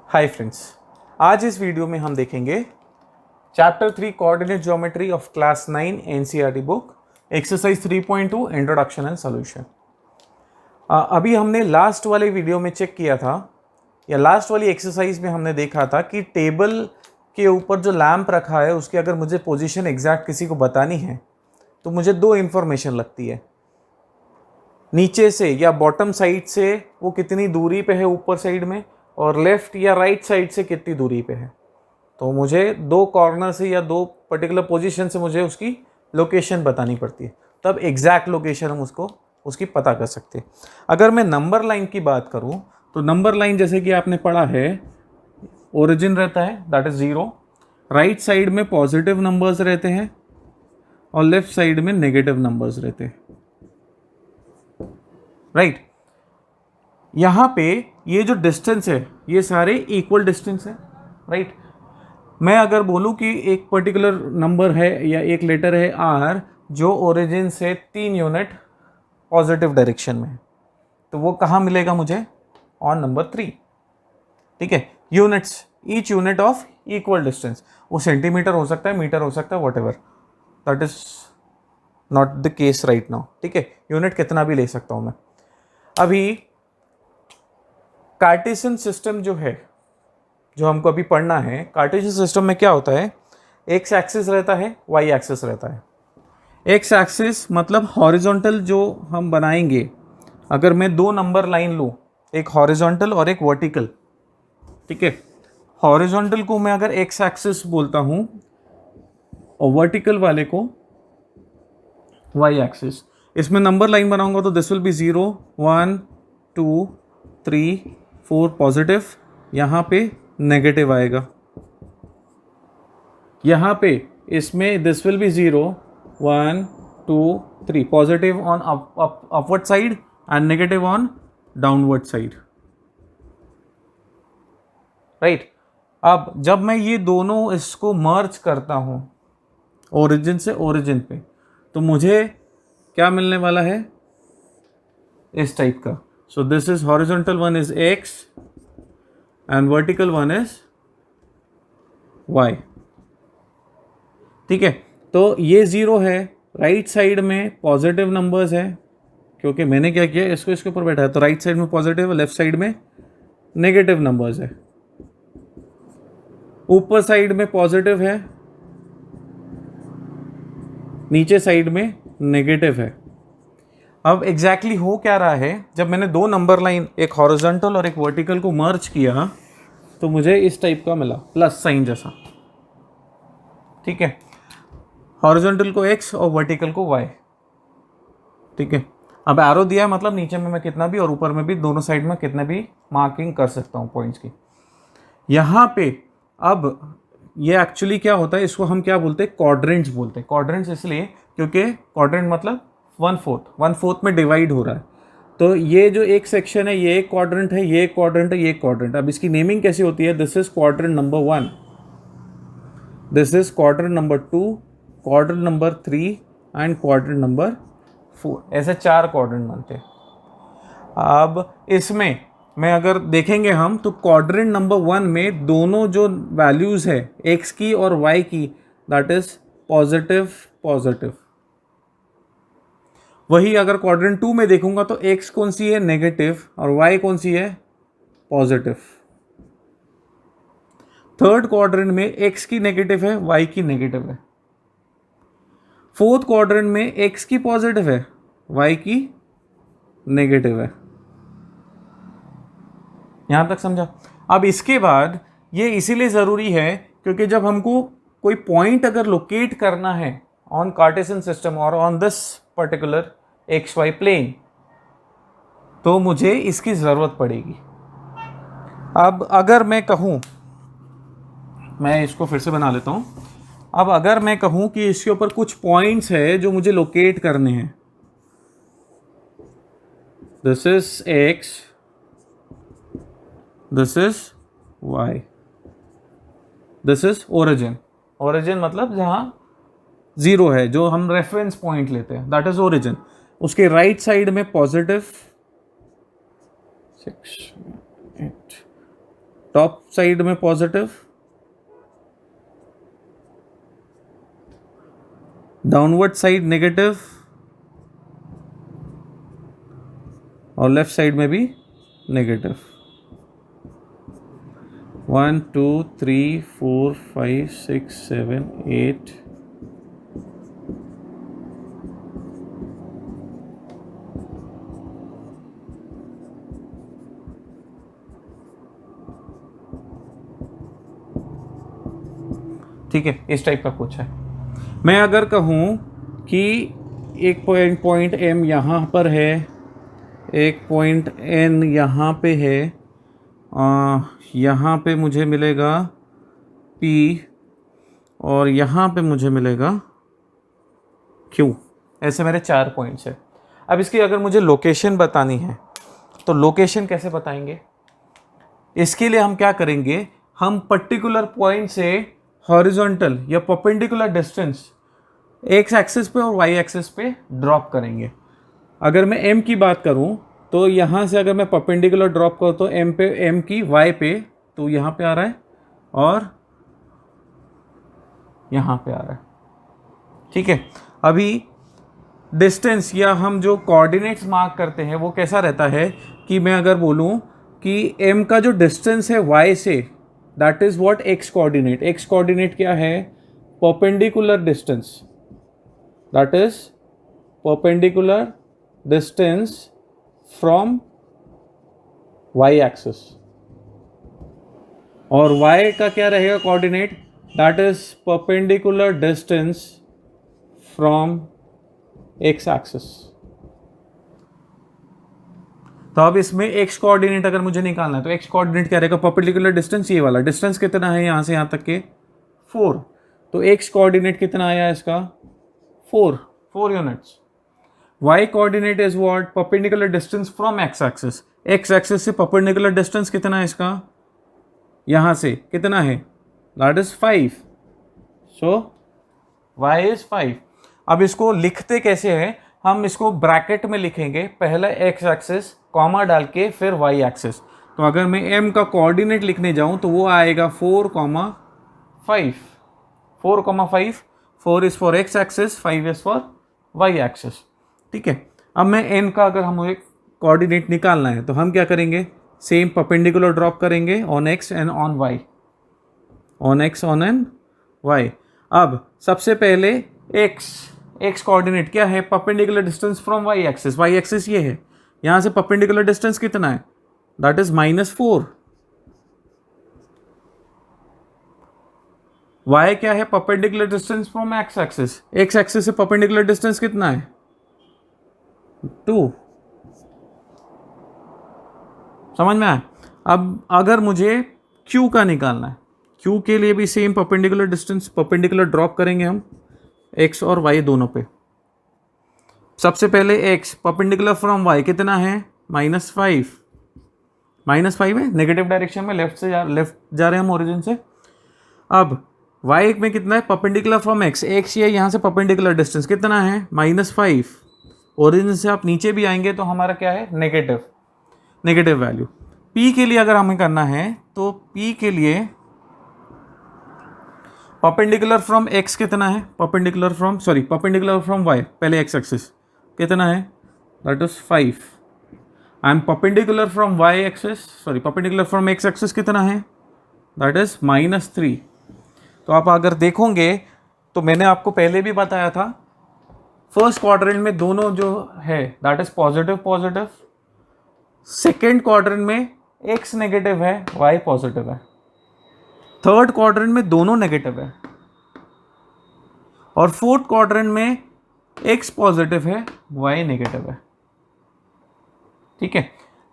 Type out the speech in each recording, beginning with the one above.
Hi friends, आज इस video में हम देखेंगे chapter 3 coordinate geometry of class 9 NCERT book exercise 3.2 introduction and solution. अभी हमने लास्ट वाले वीडियो में चेक किया था या लास्ट वाली एक्सरसाइज में हमने देखा था कि टेबल के ऊपर जो लैंप रखा है उसकी अगर मुझे पोजीशन एग्जैक्ट किसी को बतानी है तो मुझे दो इन्फॉर्मेशन लगती है, नीचे से या बॉटम साइड से वो कितनी दूरी पे है ऊपर साइड में, और लेफ्ट या राइट साइड से कितनी दूरी पे है। तो मुझे दो कॉर्नर से या दो पर्टिकुलर पोजीशन से मुझे उसकी लोकेशन बतानी पड़ती है, तब एग्जैक्ट लोकेशन हम उसकी पता कर सकते हैं। अगर मैं नंबर लाइन की बात करूं तो नंबर लाइन जैसे कि आपने पढ़ा है, ओरिजिन रहता है दैट इज 0, राइट साइड में पॉजिटिव नंबर्स रहते हैं और लेफ्ट साइड में नेगेटिव नंबर्स रहते हैं, राइट। यहाँ पे ये जो डिस्टेंस है ये सारे इक्वल डिस्टेंस है, राइट। मैं अगर बोलूँ कि एक पर्टिकुलर नंबर है या एक लेटर है आर जो ओरिजिन से 3 यूनिट पॉजिटिव डायरेक्शन में है, तो वो कहाँ मिलेगा मुझे? ऑन नंबर 3, ठीक है। Units, each unit of equal distance, वो सेंटीमीटर हो सकता है, मीटर हो सकता है, what ever, that is not the case right now, ठीक है। यूनिट कितना भी ले सकता हूँ मैं। अभी कार्टेशियन सिस्टम जो है, जो हमको अभी पढ़ना है, कार्टेशियन सिस्टम में क्या होता है, एक्स एक्सिस रहता है, वाई एक्सिस रहता है। एक्स एक्सिस मतलब हॉरिजॉन्टल जो हम बनाएंगे, अगर मैं दो नंबर लाइन लूँ, एक हॉरिजॉन्टल और एक वर्टिकल, ठीक है। हॉरिजॉन्टल को मैं अगर एक्स एक्सिस बोलता हूँ और वर्टिकल वाले को वाई एक्सिस, इसमें नंबर लाइन बनाऊंगा तो दिस विल बी 0 1 2 3 4 पॉजिटिव, यहाँ पे नेगेटिव आएगा, यहाँ पे इसमें this will be 0 1 2 3 positive on upward side and negative on downward side, right. अब जब मैं ये दोनों इसको मर्ज करता हूँ ओरिजिन से ओरिजिन पे, तो मुझे क्या मिलने वाला है? इस टाइप का। So this is horizontal one is X and vertical one is Y, ठीक है। तो ये 0 है, राइट साइड में पॉजिटिव नंबर्स है, क्योंकि मैंने क्या किया, इसको इसके ऊपर बैठा है, तो राइट साइड में पॉजिटिव, लेफ्ट साइड में नेगेटिव नंबर्स है। ऊपर साइड में पॉजिटिव है, नीचे साइड में नेगेटिव है। अब एग्जैक्टली हो क्या रहा है, जब मैंने दो नंबर लाइन, एक हॉरिजॉन्टल और एक वर्टिकल को मर्ज किया तो मुझे इस टाइप का मिला, प्लस साइन जैसा, ठीक है। हॉरिजॉन्टल को x और वर्टिकल को y, ठीक है। अब एरो दिया है, मतलब नीचे में मैं कितना भी और ऊपर में भी, दोनों साइड में कितने भी मार्किंग कर सकता हूँ पॉइंट्स की। यहाँ पे अब ये एक्चुअली क्या होता है, इसको हम क्या बोलते हैं? क्वाड्रेंट्स बोलते हैं। क्वाड्रेंट्स इसलिए क्योंकि क्वाड्रेंट मतलब 1/4 में डिवाइड हो रहा है। तो ये जो एक सेक्शन है ये एक क्वाड्रेंट है, ये एक क्वाड्रेंट है, ये एक क्वाड्रेंट। अब इसकी नेमिंग कैसी होती है? This is quadrant number 1, this is quadrant number 2, quadrant number 3 and quadrant number 4, ऐसे 4 क्वाड्रेंट बनते हैं। अब इसमें मैं अगर देखेंगे हम तो क्वाड्रेंट नंबर 1 में दोनों जो वैल्यूज है x की और y की, दैट इज पॉजिटिव पॉजिटिव। वही अगर क्वाड्रेंट 2 में देखूंगा तो x कौन सी है? नेगेटिव, और y कौन सी है? पॉजिटिव। थर्ड क्वाड्रेंट में x की नेगेटिव है, y की नेगेटिव है। फोर्थ क्वाड्रेंट में x की पॉजिटिव है, y की नेगेटिव है। यहां तक समझा? अब इसके बाद ये इसीलिए ज़रूरी है क्योंकि जब हमको कोई पॉइंट अगर लोकेट करना है ऑन कार्टेशियन सिस्टम और on this particular X Y plane, तो मुझे इसकी ज़रूरत पड़ेगी। अब अगर मैं कहूँ, मैं इसको फिर से बना लेता हूँ। अब अगर मैं कहूँ कि इसके ऊपर कुछ पॉइंट्स है जो मुझे लोकेट करने हैं, this is X, this is Y, this is origin. Origin मतलब जहां 0 है, जो हम रेफरेंस पॉइंट लेते हैं, दैट इज ओरिजिन। उसके राइट साइड में पॉजिटिव 6 8, टॉप साइड में पॉजिटिव, डाउनवर्ड साइड नेगेटिव और लेफ्ट साइड में भी नेगेटिव। 1 2 3 4 5 6 7 8 ठीक है, इस टाइप का कुछ है। मैं अगर कहूँ कि एक पॉइंट एम यहाँ पर है, एक पॉइंट एन यहाँ पे है, यहाँ पे मुझे मिलेगा P और यहाँ पे मुझे मिलेगा Q। ऐसे मेरे 4 पॉइंट्स हैं। अब इसकी अगर मुझे लोकेशन बतानी है तो लोकेशन कैसे बताएंगे? इसके लिए हम क्या करेंगे, हम पर्टिकुलर पॉइंट से हॉरिजॉन्टल या परपेंडिकुलर डिस्टेंस एक्स एक्सिस पे और वाई एक्सिस पे ड्रॉप करेंगे। अगर मैं m की बात करूं तो यहाँ से अगर मैं परपेंडिकुलर ड्रॉप करूँ तो m की y पे, तो यहाँ पे आ रहा है और यहाँ पे आ रहा है। ठीक है, अभी डिस्टेंस या हम जो कोऑर्डिनेट्स मार्क करते हैं वो कैसा रहता है कि मैं अगर बोलूँ कि m का जो डिस्टेंस है y से, that is what x coordinate. x coordinate क्या है? Perpendicular distance, that is perpendicular distance from y axis. और y का क्या रहेगा coordinate? That is perpendicular distance from x axis. तो अब इसमें x कोऑर्डिनेट अगर मुझे निकालना है तो x कोऑर्डिनेट क्या रहेगा? परपेंडिकुलर डिस्टेंस, ये वाला डिस्टेंस कितना है यहाँ से यहाँ तक के 4, तो x कोऑर्डिनेट कितना आया इसका? 4 units. y coordinate is what? Perpendicular distance from x axis. x axis से परपेंडिकुलर डिस्टेंस कितना है इसका? यहाँ से कितना है? That is 5। So y is 5। अब इसको लिखते कैसे हैं? हम इसको ब्रैकेट में लिखेंगे, पहले x एक्सिस कॉमा डाल के फिर y एक्सिस। तो अगर मैं m का कोऑर्डिनेट लिखने जाऊं तो वो आएगा 4, 5। 4, 5, 4 is for x axis, 5 is for y axis. ठीक है, अब मैं n का अगर हमें कोऑर्डिनेट निकालना है तो हम क्या करेंगे? सेम परपेंडिकुलर ड्रॉप करेंगे on x and on y, on x on and y। अब सबसे पहले x कोऑर्डिनेट क्या है? Perpendicular distance from y axis. y axis ये है, यहाँ से परपेंडिकुलर डिस्टेंस कितना है? That is -4। y क्या है? Perpendicular distance from x axis. x axis से परपेंडिकुलर डिस्टेंस कितना है? 2। समझ में आया? अब अगर मुझे q का निकालना है, q के लिए भी same perpendicular distance, perpendicular drop करेंगे हम x और y दोनों पे। सबसे पहले x परपेंडिकुलर फ्रॉम y कितना है? -5। -5 है, नेगेटिव डायरेक्शन में लेफ्ट जा रहे हैं हम ओरिजिन से। अब y में कितना है? परपेंडिकुलर फ्रॉम x ये यहाँ से परपेंडिकुलर डिस्टेंस कितना है? -5। ओरिजिन से आप नीचे भी आएंगे तो हमारा क्या है? Negative value. p के लिए अगर हमें करना है तो p के लिए परपेंडिकुलर फ्रॉम x कितना है? परपेंडिकुलर फ्रॉम y, पहले x एक्सिस कितना है? That is 5। And perpendicular from perpendicular from x axis कितना है? That is -3। तो आप अगर देखोगे तो मैंने आपको पहले भी बताया था, फर्स्ट क्वाड्रेंट में दोनों जो है that is positive. Second quadrant में x नेगेटिव है, y पॉजिटिव है। थर्ड क्वाड्रेंट में दोनों नेगेटिव है और फोर्थ क्वाड्रेंट में x पॉजिटिव है, y नेगेटिव है। ठीक है,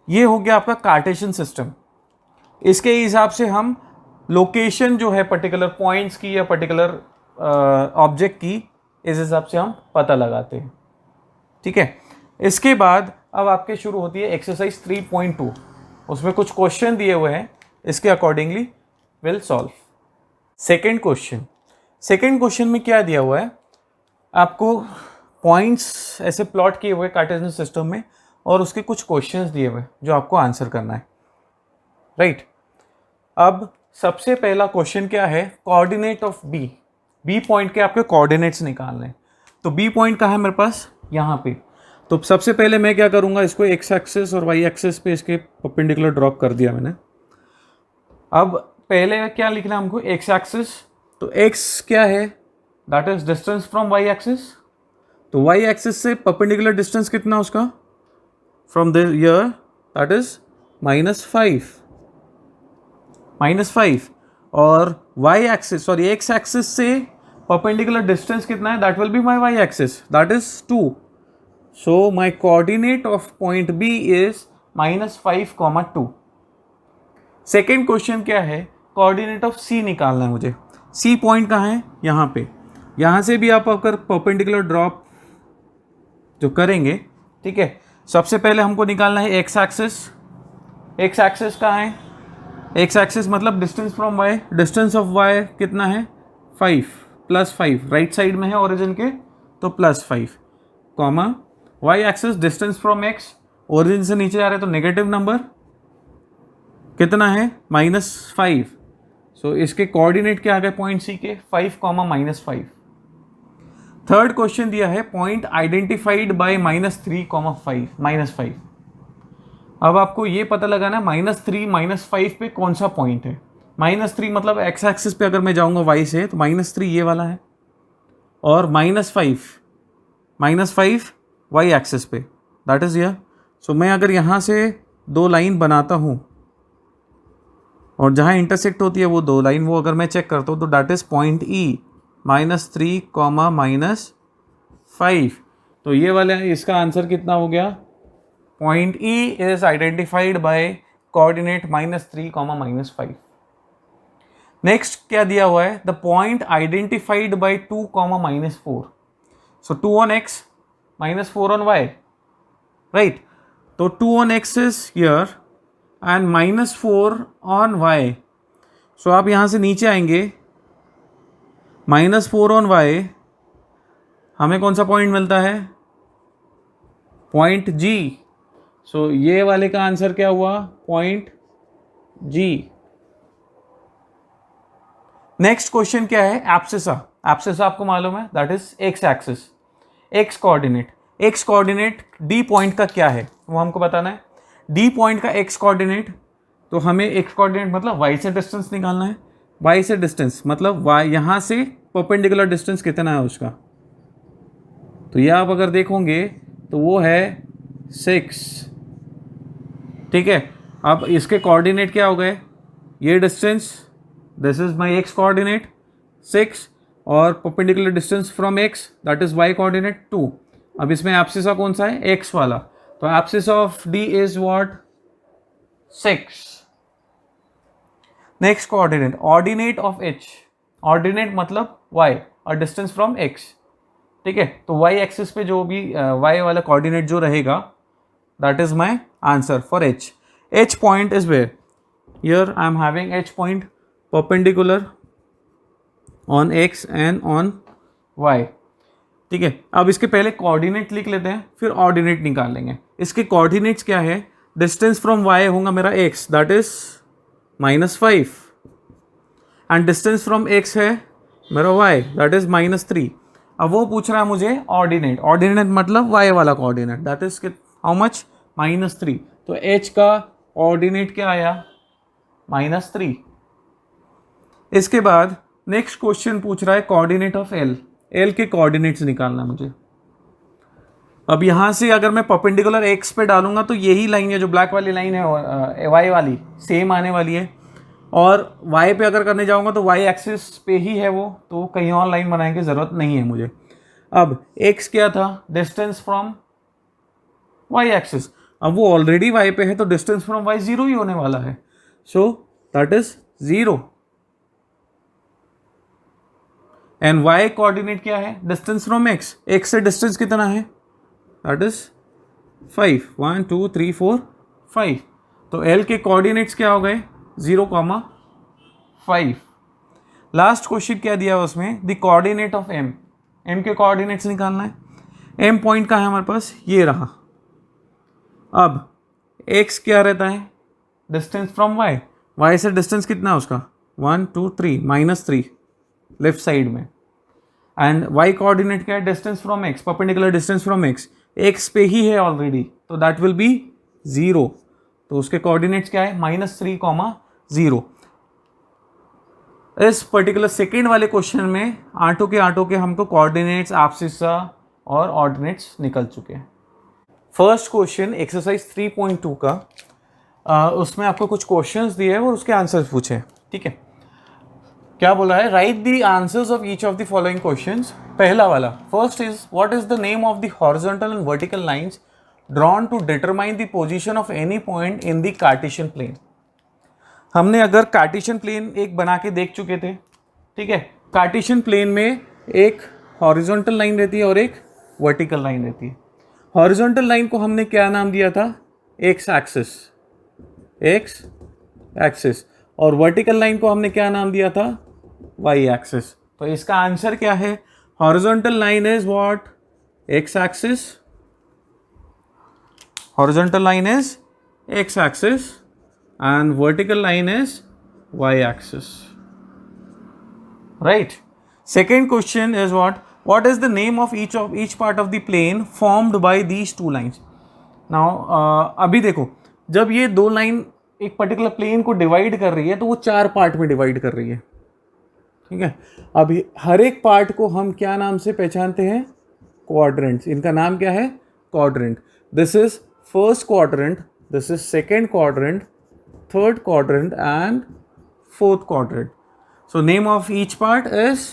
ये हो गया आपका कार्टेशियन सिस्टम। इसके हिसाब से हम लोकेशन जो है पर्टिकुलर पॉइंट्स की या पर्टिकुलर ऑब्जेक्ट की, इस हिसाब से हम पता लगाते हैं। ठीक है, इसके बाद अब आपके शुरू होती है एक्सरसाइज 3.2। उसमें कुछ क्वेश्चन दिए हुए हैं, इसके accordingly will solve. Second question में क्या दिया हुआ है? आपको पॉइंट्स ऐसे प्लॉट किए हुए कार्टेशियन सिस्टम में और उसके कुछ क्वेश्चंस दिए हुए जो आपको आंसर करना है, राइट? अब सबसे पहला क्वेश्चन क्या है, coordinate of B. B point के आपके कोऑर्डिनेट्स निकालने हैं। तो बी पॉइंट कहाँ है मेरे पास, यहाँ पे। तो सबसे पहले मैं क्या करूँगा, इसको एक्स एक्सिस और वाई एक्सिस पे इसके परपेंडिकुलर ड्रॉप कर दिया मैंने। अब पहले क्या लिखना है हमको, एक्स एक्सिस। तो एक्स क्या है, that is distance from y axis. तो वाई एक्सिस से परपेंडिकुलर डिस्टेंस कितना उसका, from the ear, that is -5। और y axis, sorry x axis से परपेंडिकुलर डिस्टेंस कितना है, that will be my y axis, that is 2। So my coordinate of point B is -5, 2। Second question क्या है, coordinate of सी निकालना है मुझे। C point कहाँ है, यहाँ पे। यहाँ से भी आप अगर परपेंडिकुलर ड्रॉप जो करेंगे, ठीक है, सबसे पहले हमको निकालना है एक्स एक्सिस। एक्स एक्सिस कहाँ है, एक्स एक्सिस मतलब distance from y, distance of y कितना है 5 +5, राइट साइड में है ओरिजिन के, तो +5, comma y axis distance from x, origin से नीचे आ रहे तो नेगेटिव नंबर कितना है -5। सो इसके कोऑर्डिनेट क्या आ गए पॉइंट सी के, 5, -5। थर्ड क्वेश्चन दिया है पॉइंट आइडेंटिफाइड बाय -3, 5। अब आपको ये पता लगाना -3, -5 पे कौन सा पॉइंट है। -3 मतलब एक्स एक्सिस पे अगर मैं जाऊंगा वाई से तो -3 ये वाला है, और -5 वाई एक्सिस पे, दैट इज यर। सो मैं अगर यहाँ से दो लाइन बनाता हूँ और जहाँ इंटरसेक्ट होती है वो दो लाइन, वो अगर मैं चेक करता हूँ तो दैट इज पॉइंट ई, -3, -5। तो ये वाला इसका आंसर कितना हो गया, point E is identified by coordinate -3, -5। Next क्या दिया हुआ है, the point identified by 2, -4। So 2 on x, -4 on y, right. तो 2 on x is here and -4 on y. So आप यहां से नीचे आएंगे, -4 ऑन वाई, हमें कौन सा पॉइंट मिलता है, पॉइंट जी। सो ये वाले का आंसर क्या हुआ, पॉइंट जी। नेक्स्ट क्वेश्चन क्या है, एब्सिसा। एब्सिसा आपको मालूम है, that is x axis, x coordinate. X coordinate D point का क्या है वो हमको बताना है। डी पॉइंट का एक्स कोऑर्डिनेट, तो हमें एक्स कोऑर्डिनेट मतलब वाई से डिस्टेंस निकालना है। वाई से डिस्टेंस मतलब वाई, यहाँ से परपेंडिकुलर डिस्टेंस कितना है उसका, तो ये आप अगर देखोगे तो वो है 6, ठीक है। अब इसके कोऑर्डिनेट क्या हो गए, ये distance, this is my x coordinate 6, और perpendicular distance from x that is y coordinate 2। अब इसमें एब्सिसा कौन सा है, एक्स वाला, तो abscess of D is what, 6। Next coordinate, ordinate of H. Ordinate मतलब वाई और डिस्टेंस फ्रॉम एक्स, ठीक है। तो वाई एक्सिस पे जो भी वाई वाला कोऑर्डिनेट जो रहेगा, that is my answer for H. H point is where, here I am having H point perpendicular on x and on y, ठीक है। अब इसके पहले कोऑर्डिनेट लिख लेते हैं, फिर ऑर्डिनेट निकाल लेंगे। इसके कोऑर्डिनेट्स क्या है, डिस्टेंस फ्रॉम y होगा मेरा x, that is -5, and distance from x है मेरा y, दैट इज -3। अब वो पूछ रहा है मुझे ऑर्डिनेट। ऑर्डिनेट मतलब y वाला coordinate, that is how much, -3। तो h का ऑर्डिनेट क्या आया, -3। इसके बाद नेक्स्ट क्वेश्चन पूछ रहा है कोऑर्डिनेट ऑफ एल। एल के कोऑर्डिनेट्स निकालना मुझे। अब यहाँ से अगर मैं परपेंडिकुलर एक्स पे डालूंगा तो यही लाइन है जो ब्लैक वाली लाइन है, वाई वाली सेम आने वाली है, और वाई पे अगर करने जाऊँगा तो वाई एक्सिस पे ही है वो, तो कहीं और लाइन बनाने की ज़रूरत नहीं है मुझे। अब एक्स क्या था, डिस्टेंस फ्रॉम वाई एक्सिस, अब वो ऑलरेडी वाई पे है तो डिस्टेंस फ्रॉम वाई 0 ही होने वाला है, so that is 0। And y coordinate क्या है, डिस्टेंस फ्रॉम x, x से डिस्टेंस कितना है, दैट इज 5, 1 2 3 4 5। तो l के कोऑर्डिनेट्स क्या हो गए, 0, 5। लास्ट क्वेश्चन क्या दिया है उसमें, the coordinate of m। m के कोऑर्डिनेट्स निकालना है। m पॉइंट का है हमारे पास, ये रहा। अब x क्या रहता है, डिस्टेंस फ्रॉम y, y से डिस्टेंस कितना है उसका 1 2 3 -3 लेफ्ट साइड में। एंड y कोऑर्डिनेट क्या है, distance from x, perpendicular distance from x पे ही है ऑलरेडी, तो दैट विल बी 0। तो उसके कोऑर्डिनेट्स क्या है -3, 0। इस पर्टिकुलर सेकेंड वाले क्वेश्चन में आठों के हमको कोऑर्डिनेट्स, एब्सिसा और ऑर्डिनेट्स निकल चुके हैं। फर्स्ट क्वेश्चन एक्सरसाइज 3.2 का, उसमें आपको कुछ क्वेश्चंस दिए हैं और उसके आंसर्स पूछे, ठीक है। क्या बोला है, write the answers of each of the following questions. पहला वाला, first is what is the name of the horizontal and vertical lines drawn to determine the position of any point in the Cartesian plane. हमने अगर Cartesian plane एक बना के देख चुके थे, ठीक है। कार्टेशियन प्लेन में एक हॉरिजॉन्टल लाइन रहती है और एक वर्टिकल लाइन रहती है। हॉरिजॉन्टल लाइन को हमने क्या नाम दिया था, एक्स एक्सिस, और वर्टिकल लाइन को हमने क्या नाम दिया था, वाई एक्सिस। तो इसका आंसर क्या है, horizontal line is what, x axis, horizontal line is x axis and vertical line is y axis, right? Second question is what is the name of each part of the plane formed by these two lines? Now अभी देखो, जब ये दो line एक particular plane को divide कर रही है तो वो 4 पार्ट में डिवाइड कर रही है, ठीक है। अभी हर एक पार्ट को हम क्या नाम से पहचानते हैं, क्वाड्रेंट्स। इनका नाम क्या है, quadrant. This is first quadrant, this is second quadrant, third quadrant and fourth quadrant. So name of each part is,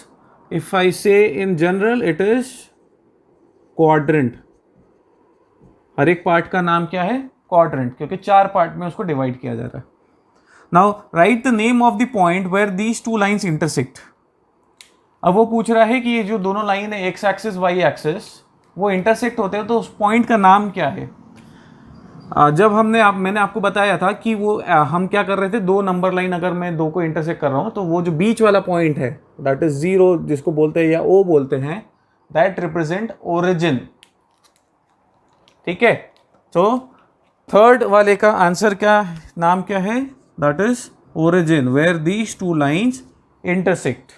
if I say in general, it is quadrant. हर एक पार्ट का नाम क्या है, quadrant, क्योंकि 4 पार्ट में उसको divide किया जा रहा है। Now write the name of the point where these two lines intersect. अब वो पूछ रहा है कि ये जो दोनों लाइन है x एक्सिस y एक्सिस वो इंटरसेक्ट होते हैं, तो उस पॉइंट का नाम क्या है। जब मैंने आपको बताया था कि वो हम क्या कर रहे थे, 2 नंबर लाइन अगर मैं 2 को इंटरसेक्ट कर रहा हूँ तो वो जो बीच वाला पॉइंट है दैट इज 0 जिसको बोलते हैं या O बोलते हैं, दैट रिप्रेजेंट ओरिजिन, ठीक है। तो थर्ड वाले का आंसर क्या, नाम क्या है, that is origin, where these 2 lines intersect.